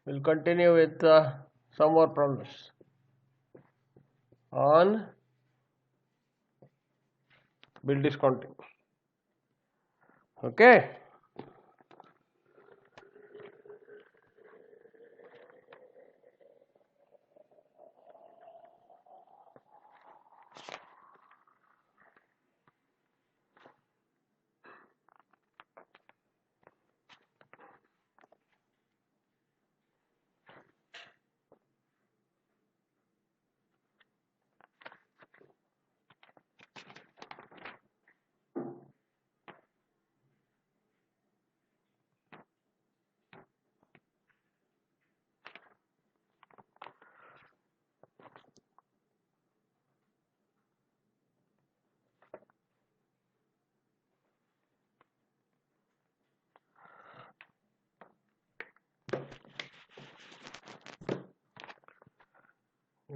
We'll continue with some more problems on bill discounting. Okay.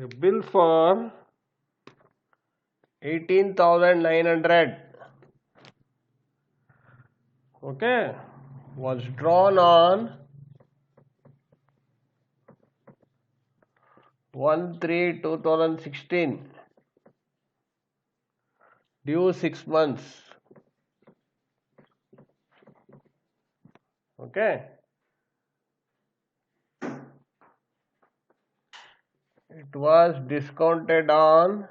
A bill for 18,900, okay, was drawn on 1/3/2016, due 6 months. Okay. It was discounted on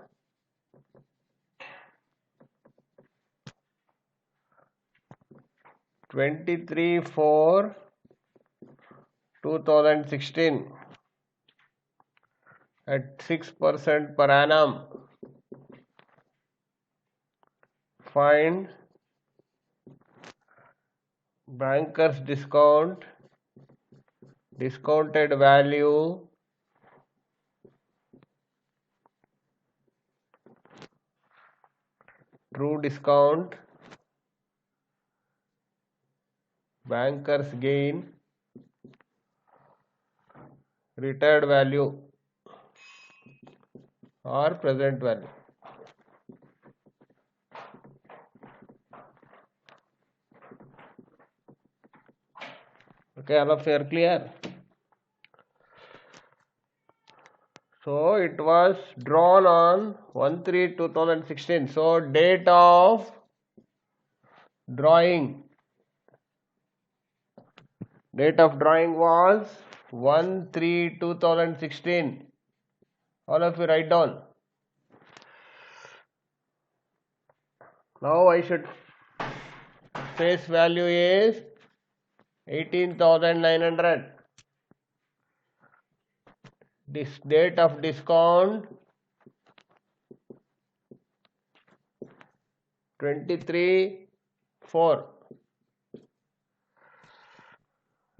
23/4/2016 at 6% per annum. Find banker's discounted value true discount, banker's gain, retired value or present value. Okay, all of you are clear? So it was drawn on 1/3/2016. So date of drawing was 1/3/2016. All of you write down. Now I should face value is 18,900. This date of discount 23/4.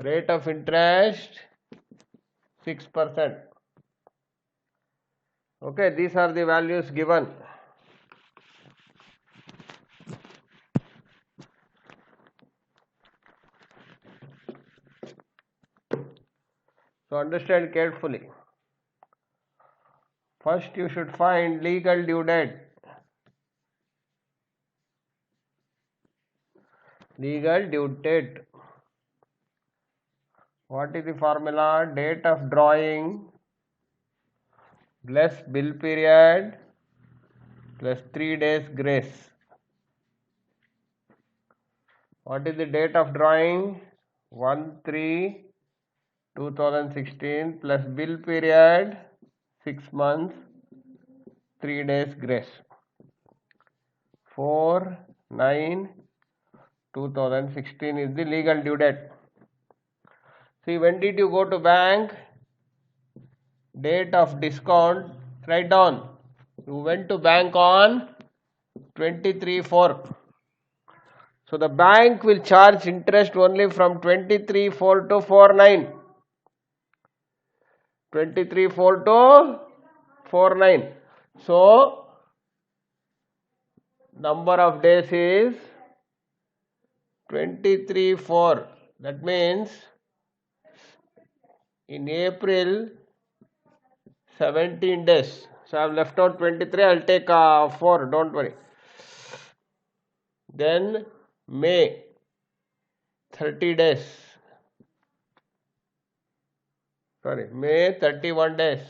Rate of interest 6%. Okay, these are the values given. So understand carefully. First you should find legal due date. Legal due date. What is the formula? Date of drawing plus bill period plus 3 days grace. What is the date of drawing? 1/3/2016 plus bill period 6 months, 3 days grace. 4/9/2016 is the legal due date. See, when did you go to bank? Date of discount, write down. You went to bank on 23/4. So the bank will charge interest only from 23/4 to 4/9. 23/4 to 4/9. So number of days is 23/4. That means in April 17 days. So I have left out 23. I'll take 4. Don't worry. Then May 30 days. sorry, May 31 days.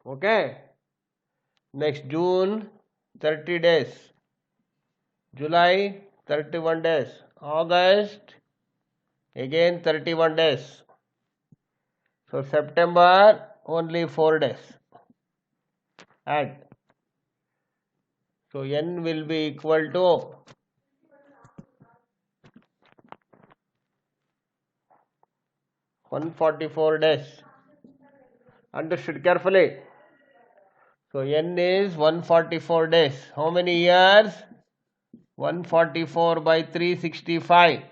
Okay. Next June 30 days. July 31 days. August again 31 days. So September only 4 days. Add. So n will be equal to 144 days. Understood carefully. So n is 144 days. How many years? 144 by 365.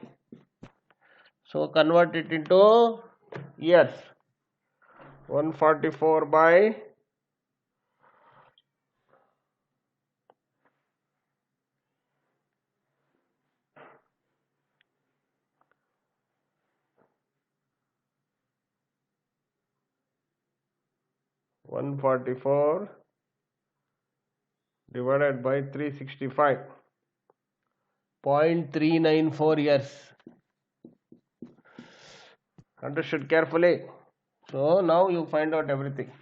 So convert it into years. 144 by 144 divided by 365. 0.394 years. Understood carefully. So now you find out everything.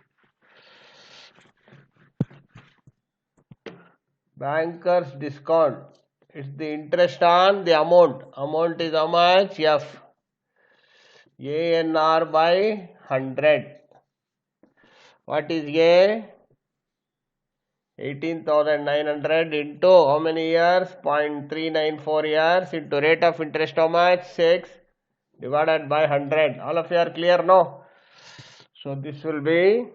Banker's discount. It's the interest on the amount. Amount is how much? F. ANR by 100. What is A? 18,900 into how many years? 0.394 years into rate of interest how much? 6 divided by 100. All of you are clear now? So this will be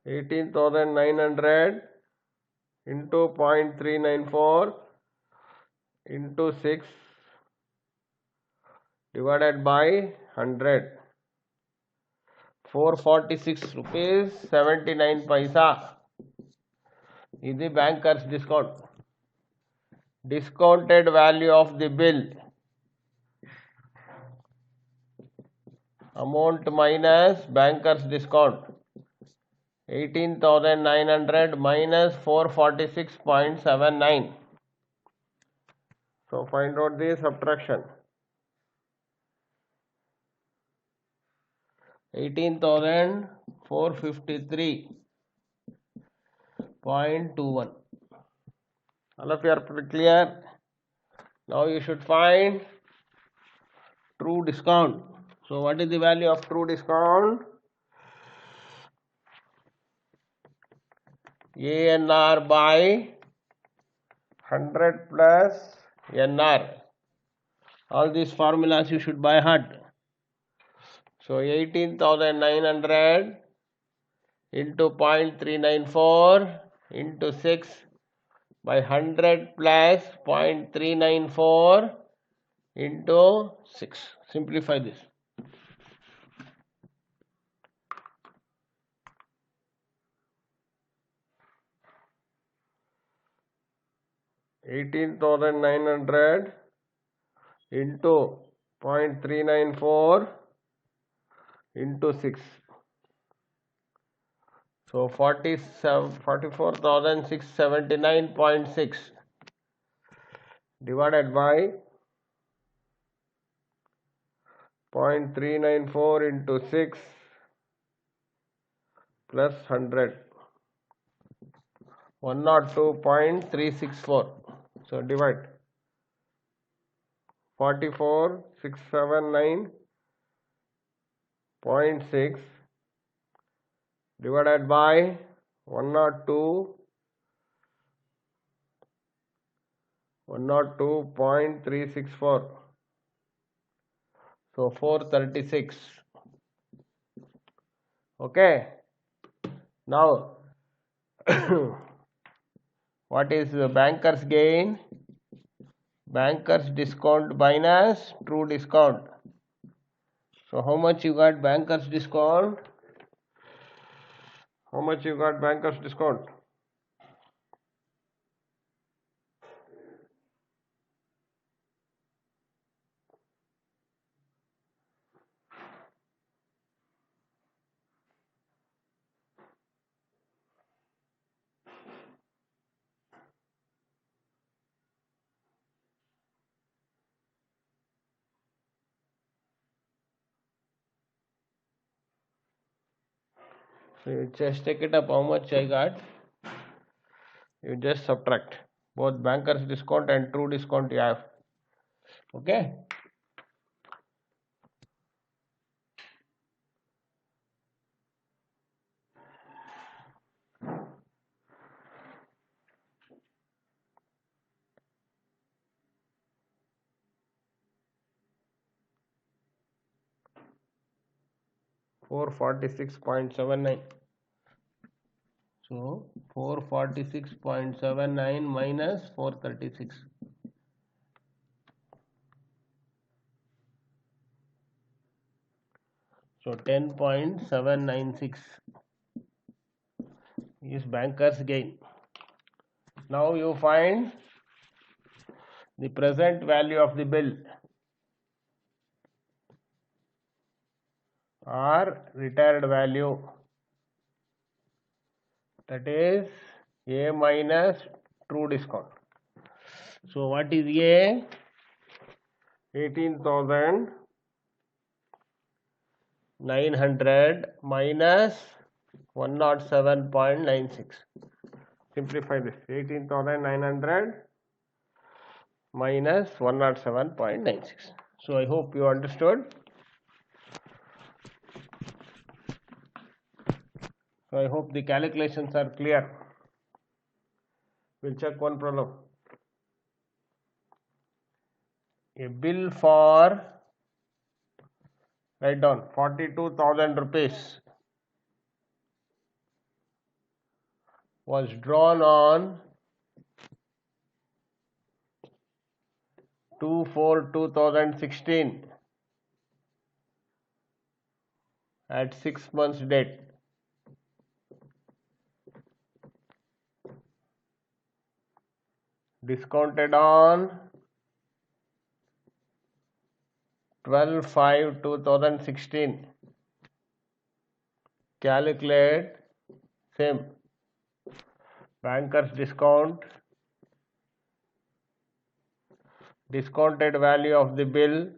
18,900 into 0.394 into 6 divided by 100. 446 rupees 79 paisa is the banker's discount. Discounted value of the bill. Amount minus banker's discount. 18,900 minus 446.79. So find out the subtraction. 18,453.21. All of you are pretty clear? Now you should find true discount. So what is the value of true discount? ANR by 100 plus NR. All these formulas you should by heart. So 18,900 into 0.394 into 6 by 100 plus 0.394 into 6. Simplify this. 18,900 into 0.394 into 6. So 44,679.6 divided by 0.394 into 6 plus 100. 102.364. So divide 44,679.6 divided by 102.364. So 436. Okay. Now what is the banker's gain? Banker's discount minus true discount. So how much you got banker's discount? How much you got banker's discount? So you just take it up how much I got. You just subtract both bankers discount and true discount you have. Okay. $446.79. So 446.79 minus 436. So 10.796 is banker's gain. Now you find the present value of the bill or retired value, that is A minus true discount. So what is A? 18,900 minus 107.96. Simplify this. 18,900 minus 107.96. So I hope you understood. So I hope the calculations are clear. We'll check one problem. A bill for, write down, 42,000 rupees was drawn on 2/4/2016 at 6 months date. Discounted on 12/5/2016. Calculate same banker's discount, discounted value of the bill,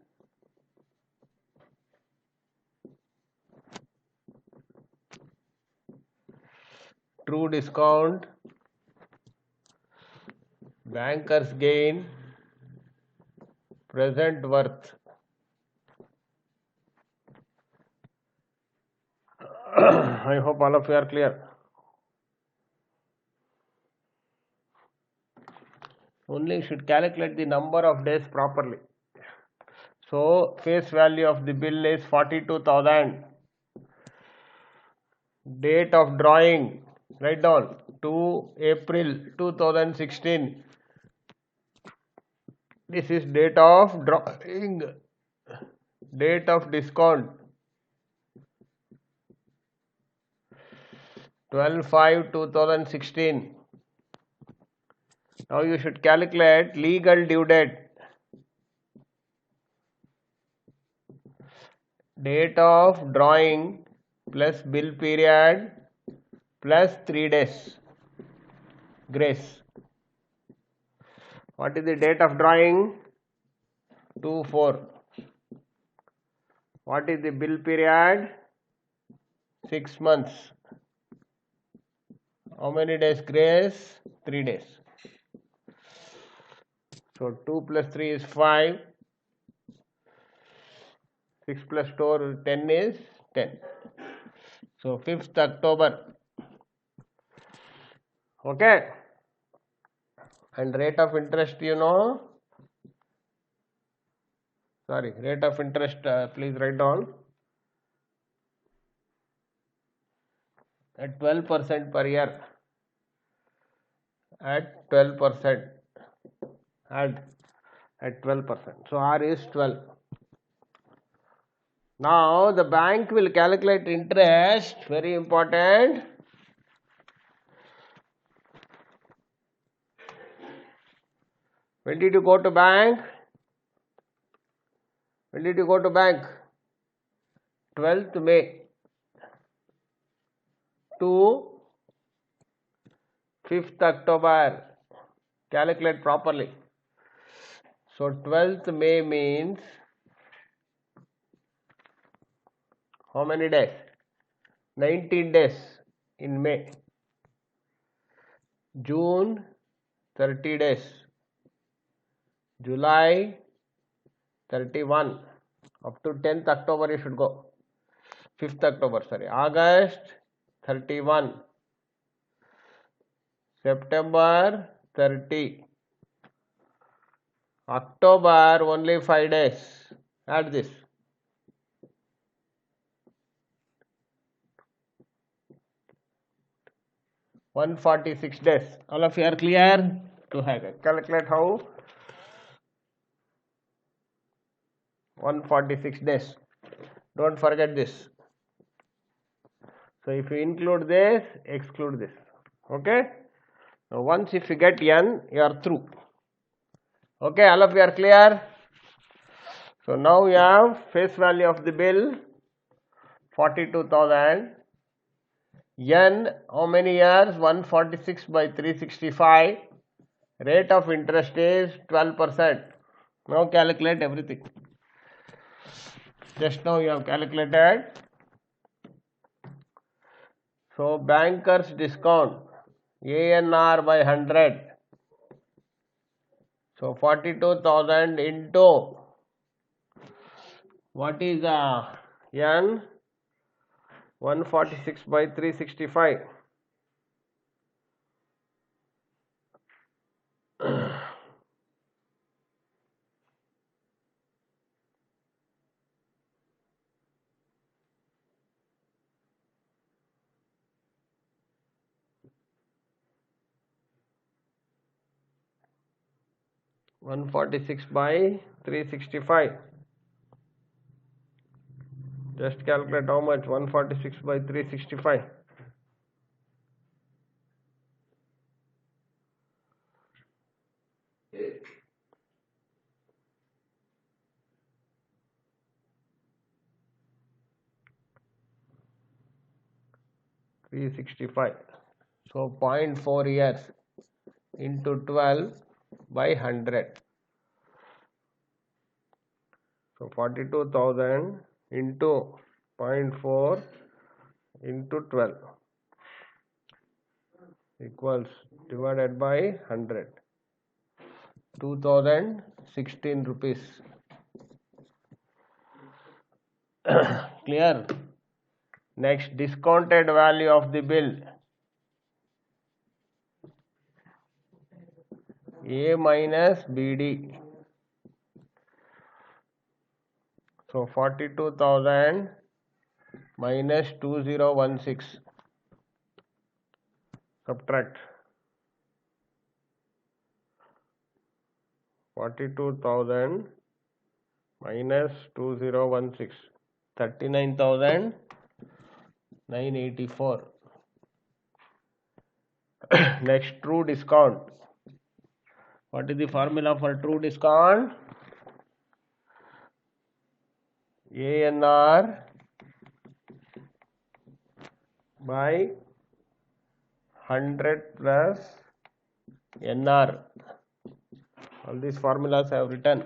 true discount, banker's gain, present worth. I hope all of you are clear. Only you should calculate the number of days properly. So face value of the bill is 42,000. Date of drawing, write down 2 April 2016. This is date of drawing. Date of discount 12/5/2016. Now you should calculate legal due date. Date of drawing plus bill period plus 3 days grace. What is the date of drawing? 2/4. What is the bill period? 6 months. How many days grace? 3 days. So 2 plus 3 is 5. 6 plus 2 10 is 10. So 5th October. Okay. And rate of interest, you know. Sorry, rate of interest, please write down. At 12% per year. At 12%. Add at 12%. So R is 12. Now the bank will calculate interest. Very important. When did you go to bank? When did you go to bank? 12th May to 5th October. Calculate properly. So 12th May means how many days? 19 days. in May. June 30 days. July 31. Up to 10th October you should go. 5th October, sorry. August 31. September 30. October only 5 days. Add this. $146 days. All of you are clear? To calculate how? 146 days. Don't forget this. So if you include this, exclude this. Okay? Now once if you get N, you are through. Okay, all of you are clear? So now we have face value of the bill 42,000. N, how many years? 146 by 365. Rate of interest is 12%. Now calculate everything. Just now you have calculated. So bankers discount ANR by 100. So 42,000 into what is N? 146 by 365. by 365. Just calculate how much. 146 by 365. So 0.4 years into 12 by 100. So 42,000 into 0.4 into 12 equals divided by 100. 2016 rupees. Clear? Next, discounted value of the bill. A minus BD. So 42,000 minus 2016. Subtract. 42,000 minus 2016. 39,984. Next, true discount. What is the formula for true discount? ANR by 100 plus NR. All these formulas I have written.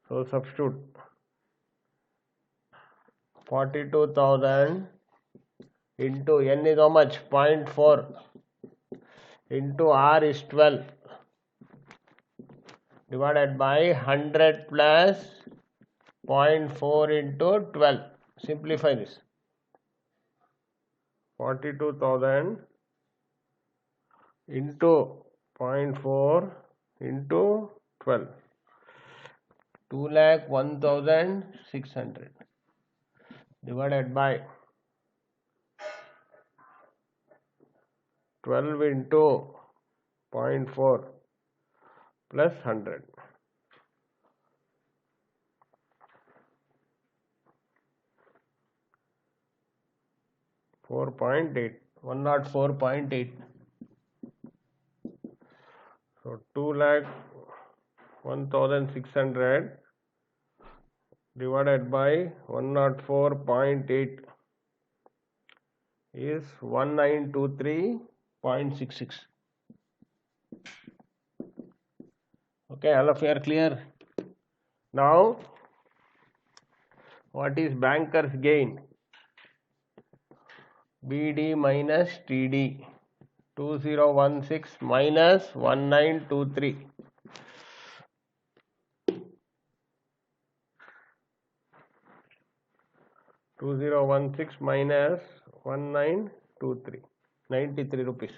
So substitute 42,000 into N is how much? 0.4 into R is 12 divided by 100 plus 0.4 into 12. Simplify this. 42,000 into 0.4 into 12. 2,01,600 divided by 12 into 0.4 plus 100. 4.8. 104.8. So 2,01,600 divided by 104.8 is 1923.66. Okay, all of you are clear? Now, what is banker's gain? BD minus TD. 2016 minus 1923. 2016 minus 1923. 93 rupees.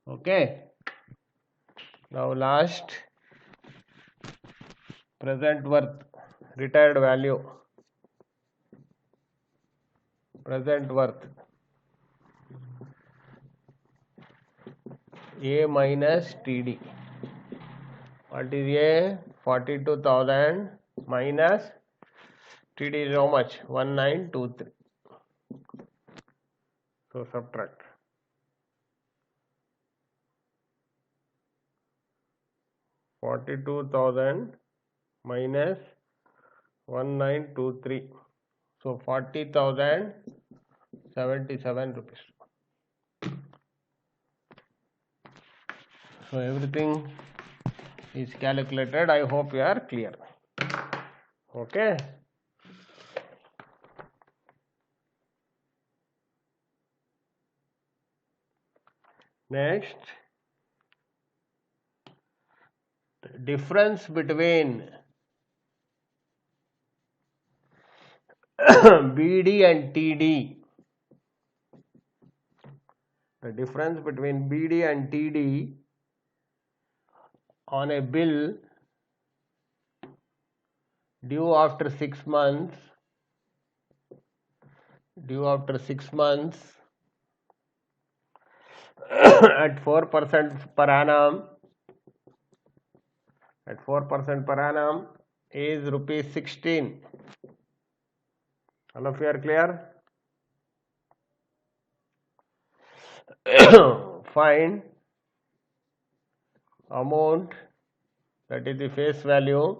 Okay. Now last, present worth, retired value. Present worth. A minus TD. What is A? 42,000 minus TD is how much? 1923. So subtract. 42,000 minus 1923. So 40,077 rupees. So everything is calculated. I hope you are clear. Okay. Next, difference between BD and TD. The difference between BD and TD on a bill due after 6 months, at 4% per annum, is rupees 16. All of you are clear? Find amount, that is the face value,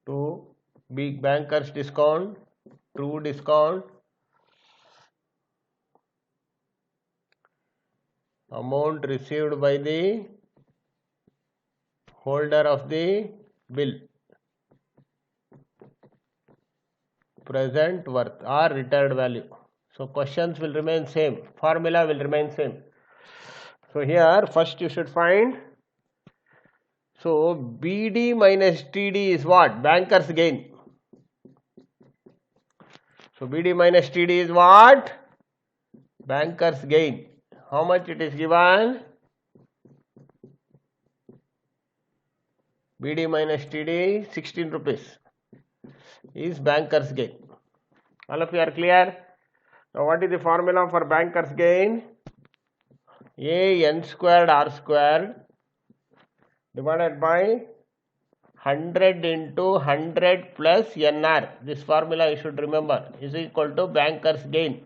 to big bankers discount, true discount, amount received by the holder of the bill, present worth or retired value. So questions will remain same, formula will remain same. So here first you should find, so BD minus TD is what? Banker's gain. So BD minus TD is what? Banker's gain. How much it is given? BD minus TD 16 rupees is banker's gain. All of you are clear? Now what is the formula for banker's gain? A n squared r squared divided by 100 into 100 plus NR. This formula you should remember is equal to banker's gain.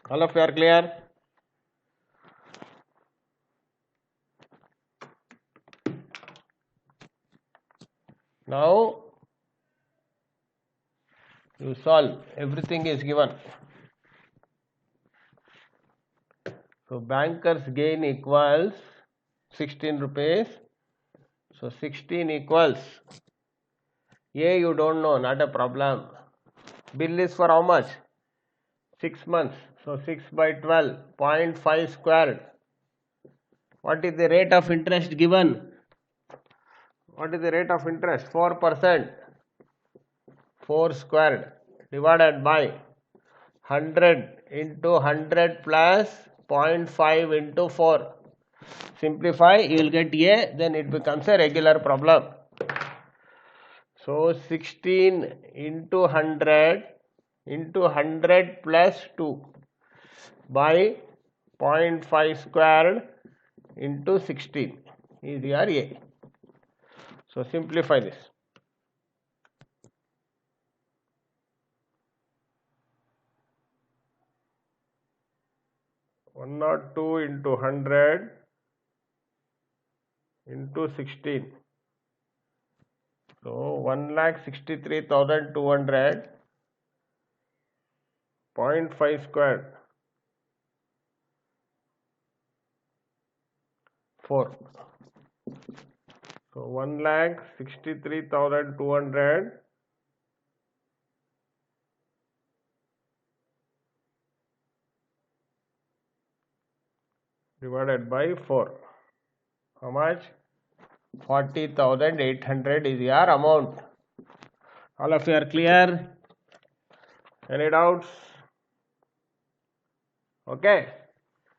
All of you are clear? Now you solve, everything is given. So banker's gain equals 16 rupees. So 16 equals, A you don't know, not a problem. Bill is for how much? 6 months. So 6 by 12, 0.5 squared. What is the rate of interest given? What is the rate of interest? 4%. 4 squared divided by 100 into 100 plus 0.5 into 4. Simplify, you will get A, then it becomes a regular problem. So 16 into 100 plus 2 by 0.5 squared into 16 is your A. So simplify this. 102 into 100 into 16. So 1,63,200, 0.5 squared, 4. So 1,63,200 divided by 4. How much? 40,800 is your amount. All of you are clear? Any doubts? Okay.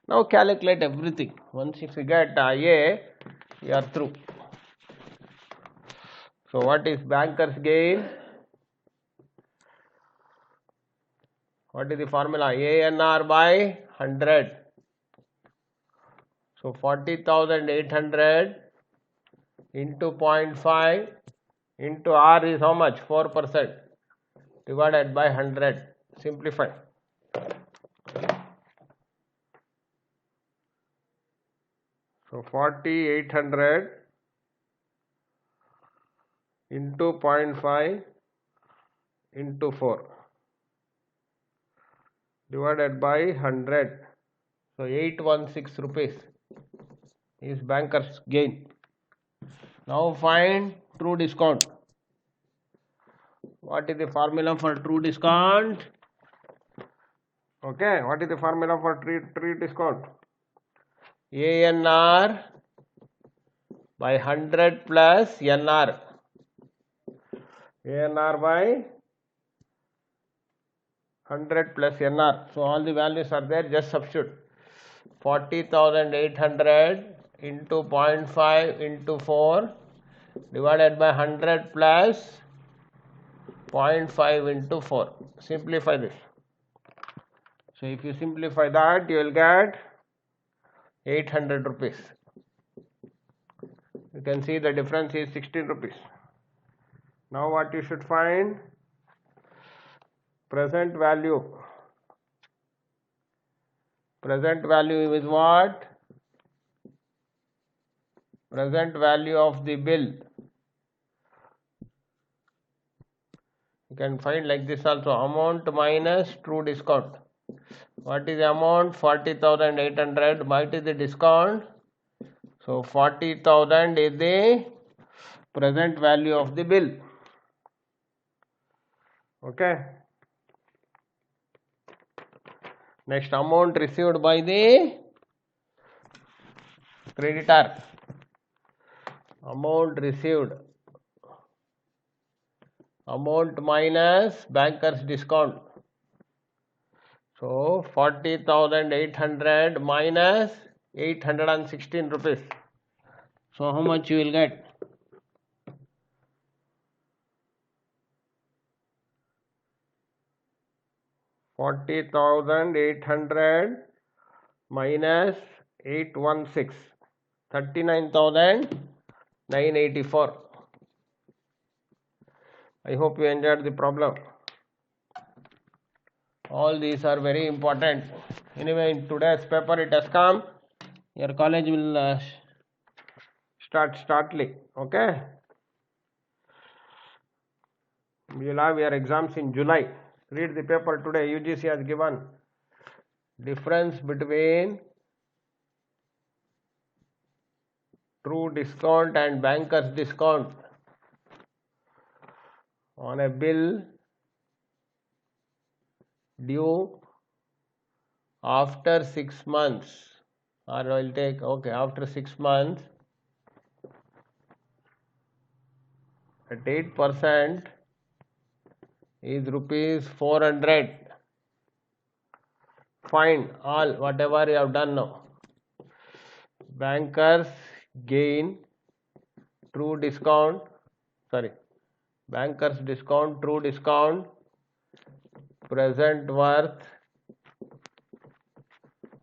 Now calculate everything. Once if you get A, you are through. So what is banker's gain? What is the formula? ANR by 100. So 40,800 into 0.5 into R is how much? 4% divided by 100. Simplify. So 40,800 into 0.5 into 4 divided by 100. So 816 rupees is banker's gain. Now find true discount. What is the formula for true discount? Okay, what is the formula for true discount? ANR by 100 plus NR. ANR by 100 plus NR. So all the values are there, just substitute. 40,800 into 0.5 into 4 divided by 100 plus 0.5 into 4. Simplify this. So if you simplify that, you will get 800 rupees. You can see the difference is 16 rupees. Now what you should find? Present value. Present value is what? Present value of the bill. You can find like this also. Amount minus true discount. What is the amount? 40,800. What is the discount? So 40,000 is the present value of the bill. Okay. Next, amount received by the creditor. Amount received. Amount minus banker's discount. So 40,800 minus 816 rupees. So how much you will get? $40,800 minus 816, 39,984. I hope you enjoyed the problem. All these are very important. Anyway, in today's paper it has come. Your college will start shortly. Okay. We will have your exams in July. Read the paper today. UGC has given difference between true discount and banker's discount on a bill due after 6 months, or I will take, okay, after 6 months at 8% is rupees 400. Find all whatever you have done now. Bankers gain, true discount, bankers discount, true discount, present worth,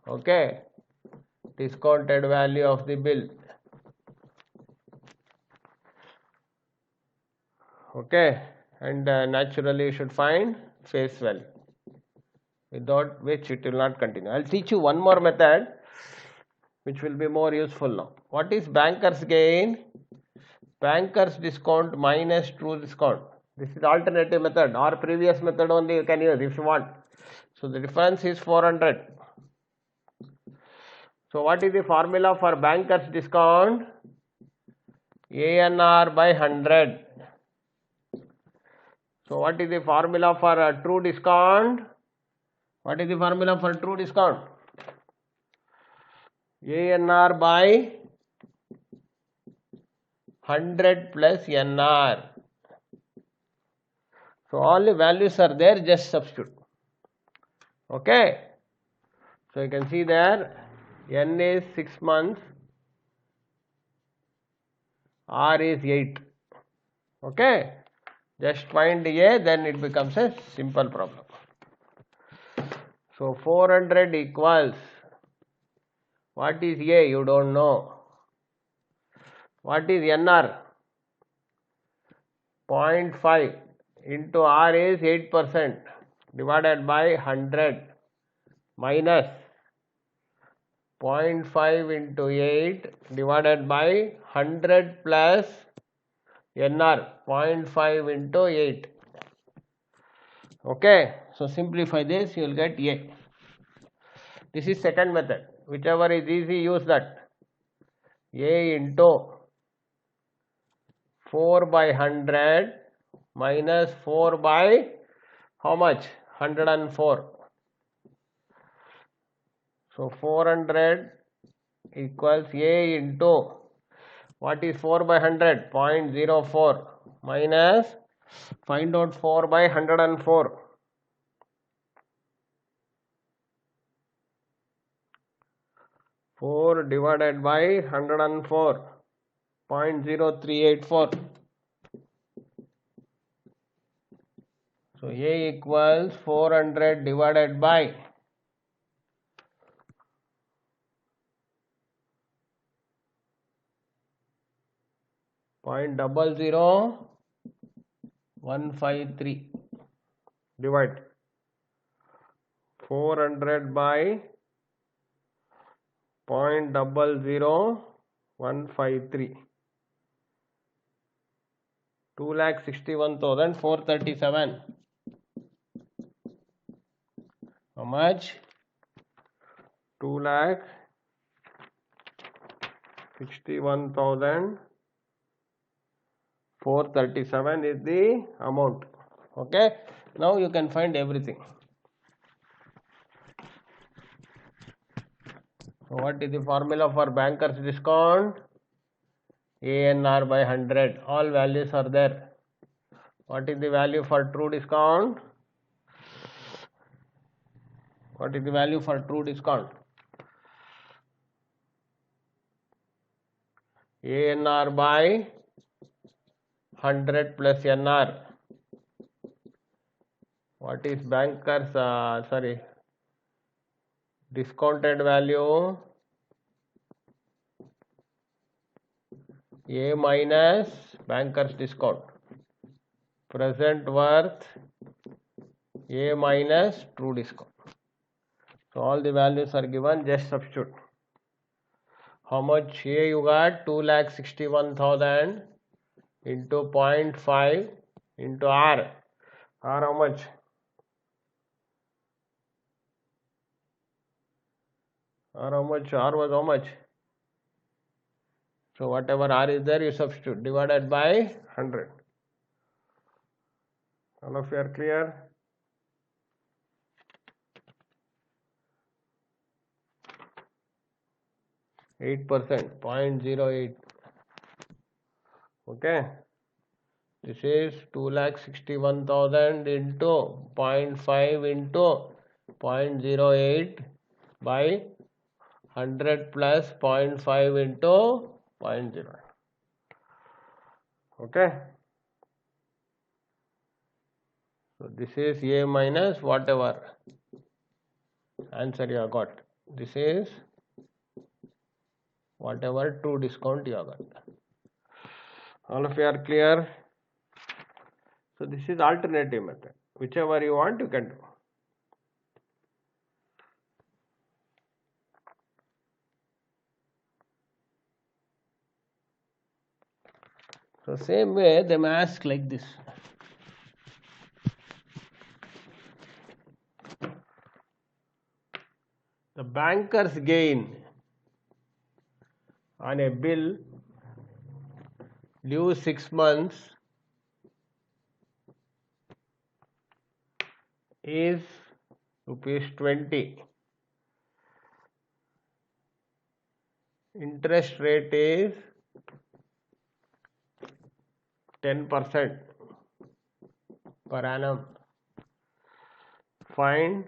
okay, discounted value of the bill. Okay, and naturally you should find face value, without which it will not continue. I will teach you one more method which will be more useful now. What is banker's gain? Banker's discount minus true discount. This is alternative method, or previous method only you can use if you want. So the difference is 400. So what is the formula for banker's discount? ANR by 100. So what is the formula for a true discount? What is the formula for true discount? ANR by 100 plus NR. So all the values are there, just substitute. Okay. So you can see there, N is 6 months, R is 8. Okay. Just find A, then it becomes a simple problem. So 400 equals, what is A? You don't know. What is NR? 0.5 into R is 8% divided by 100 minus 0.5 into 8 divided by 100 plus NR, 0.5 into 8. Okay, so simplify this, you will get A. This is second method. Whichever is easy, use that. A into 4 by 100 minus 4 by how much? 104. So 400 equals A into, what is 4 by 100? 0.04 minus, find out 4 by 104. 4 divided by 104, 0.0384. So A equals 400 divided by 0.00153. Divide 400 by 0.00153. 2,61,437. How much? 2,61,437 is the amount. Okay. Now you can find everything. So what is the formula for banker's discount? ANR by 100. All values are there. What is the value for true discount? What is the value for true discount? ANR by 100 plus NR. What is banker's, discounted value? A minus banker's discount. Present worth A minus true discount. So all the values are given, just substitute. How much A you got? 2,61,000 into 0.5 into R. R how much? R how much? R was how much? So whatever R is there, you substitute, divided by 100. All of you are clear? %, 0.08. Okay. This is 2,61,000 into 0.5 into 0.08 by 100 plus 0.5 into 0.0. Okay. So this is A minus whatever answer you have got. This is whatever true discount you have got. All of you are clear? So this is alternative method. Whichever you want, you can do. So same way they may ask like this. The banker's gain on a bill due 6 months is rupees 20. Interest rate is 10% per annum. Find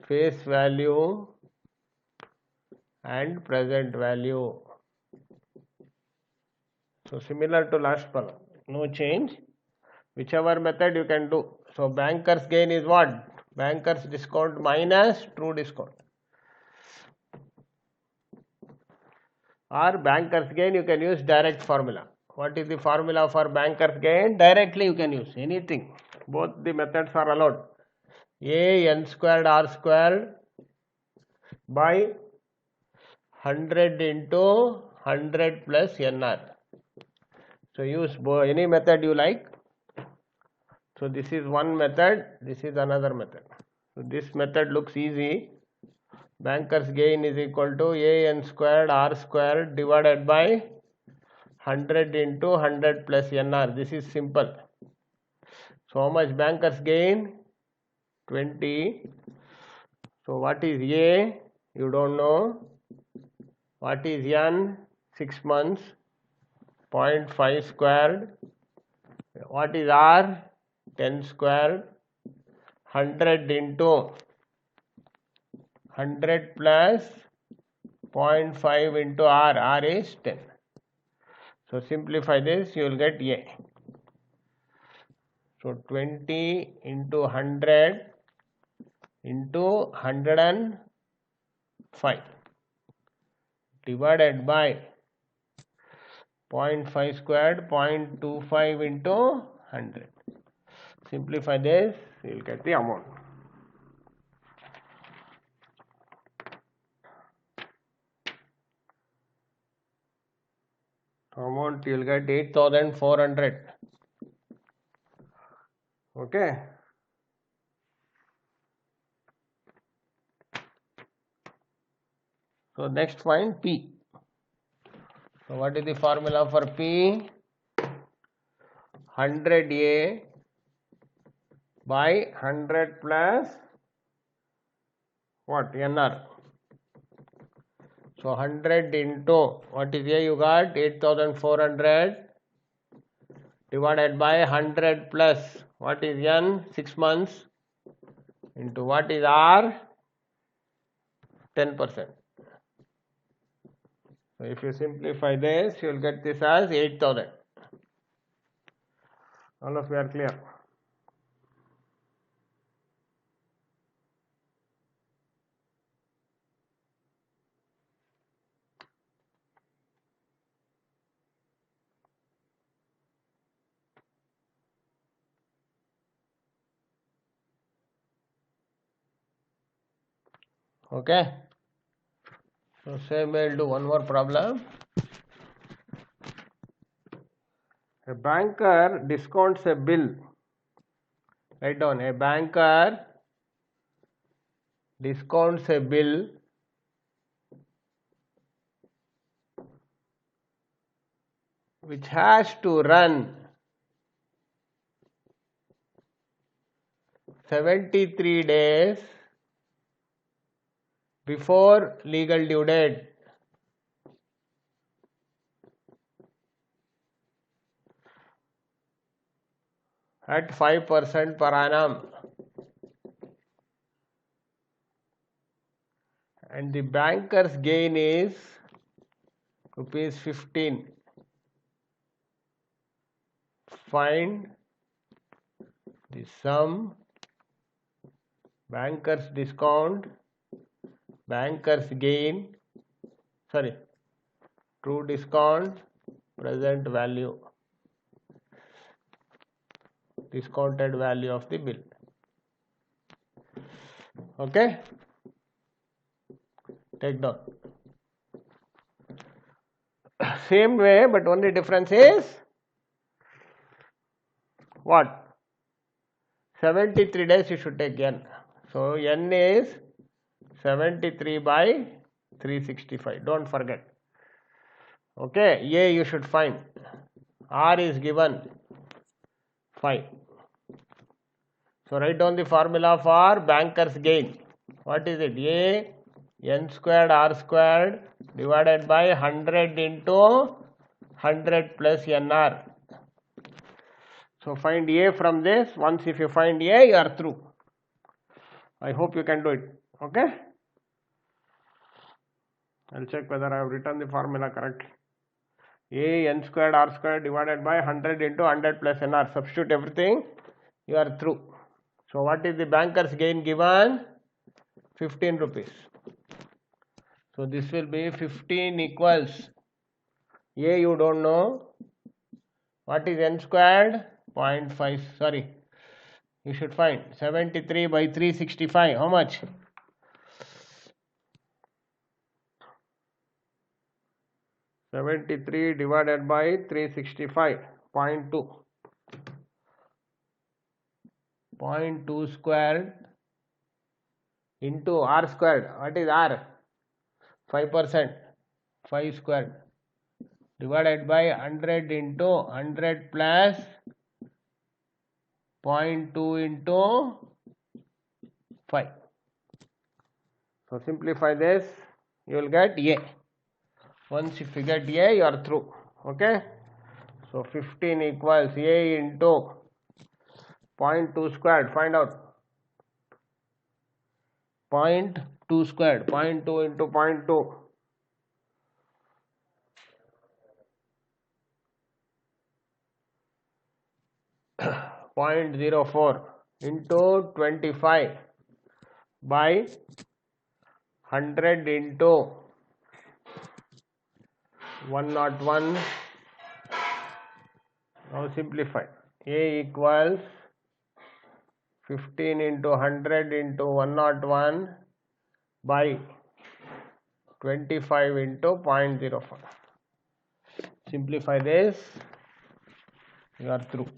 face value and present value. So similar to last one, no change. Whichever method you can do. So banker's gain is what? Banker's discount minus true discount. Or banker's gain you can use direct formula. What is the formula for banker's gain? Directly you can use anything. Both the methods are allowed. A n squared r squared by 100 into 100 plus nr. So use any method you like. So this is one method, this is another method. So this method looks easy. Banker's gain is equal to a n squared r squared divided by 100 into 100 plus nr. This is simple. So how much banker's gain? 20. So what is A? You don't know. What is N? 6 months. 0.5 squared. What is R? 10 squared. 100 into 100 plus 0.5 into R. R is 10. So simplify this, you will get A. So 20 into 100 into 105 divided by 0.5 squared, 0.25 into 100. Simplify this, you will get the amount. Amount you will get 8,400. Okay. So next find P. So what is the formula for P? 100A by 100 plus what? NR. So 100 into what is A? You got 8,400 divided by 100 plus what is N? 6 months into what is R? 10%. So if you simplify this, you will get this as 8,000. All of you are clear? Okay. So same way, we'll do one more problem. A banker discounts a bill. Write down, a banker discounts a bill which has to run 73 days before legal due date. At 5% per annum, and the banker's gain is rupees 15. Find the sum, banker's discount, banker's gain, true discount, present value, discounted value of the bill. Okay, take down. Same way, but only difference is what? 73 days you should take N. So N is 73 by 365. Don't forget. Okay, A you should find. R is given 5. So write down the formula for banker's gain. What is it? A n squared r squared divided by 100 into 100 plus nr. So find A from this. Once if you find A, you are through. I hope you can do it. Okay. I'll check whether I have written the formula correctly. A n squared r squared divided by 100 into 100 plus nr. Substitute everything. You are through. So what is the banker's gain given? 15 rupees. So this will be 15 equals A you don't know. What is n squared? 0.5. Sorry. You should find 73 by 365. How much? (73) divided by 365. 0.2. 0.2 squared into r squared. What is r? 5%. 5 squared divided by 100 into 100 plus 0.2 into 5. So simplify this, you will get A. Once if you get A, you are through. Okay. So 15 equals A into 0.2 squared. Find out. 0.2 squared. 0.2 into 0.2. 0.04 into 25 by 100 into 101. Now simplify. A equals 15 into 100 into 101 by 25 into 0.04. Simplify this. You are through.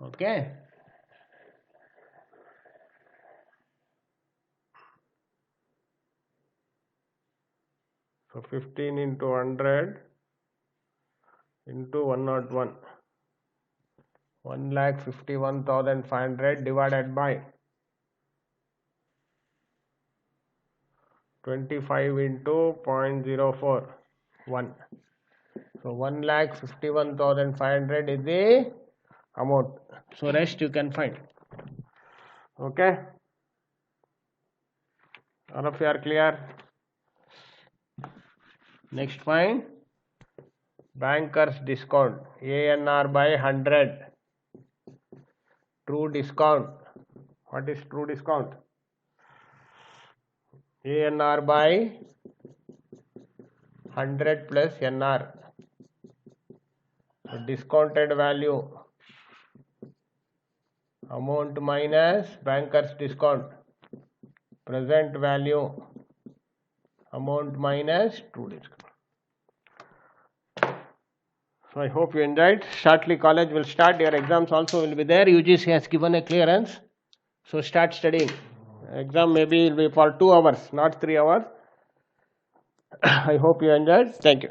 Okay. So 15 into 100 into 101. 1,51,500 divided by 25 into 0.04. 1. So 1,51,500 is the amount. So rest you can find. Okay. All of you are clear? Next find banker's discount. ANR by 100. True discount. What is true discount? ANR by 100 plus NR. So discounted value. Amount minus banker's discount. Present value. Amount minus true discount. So I hope you enjoyed. Shortly college will start. Your exams also will be there. UGC has given a clearance. So start studying. Exam maybe will be for 2 hours, not 3 hours. I hope you enjoyed. Thank you.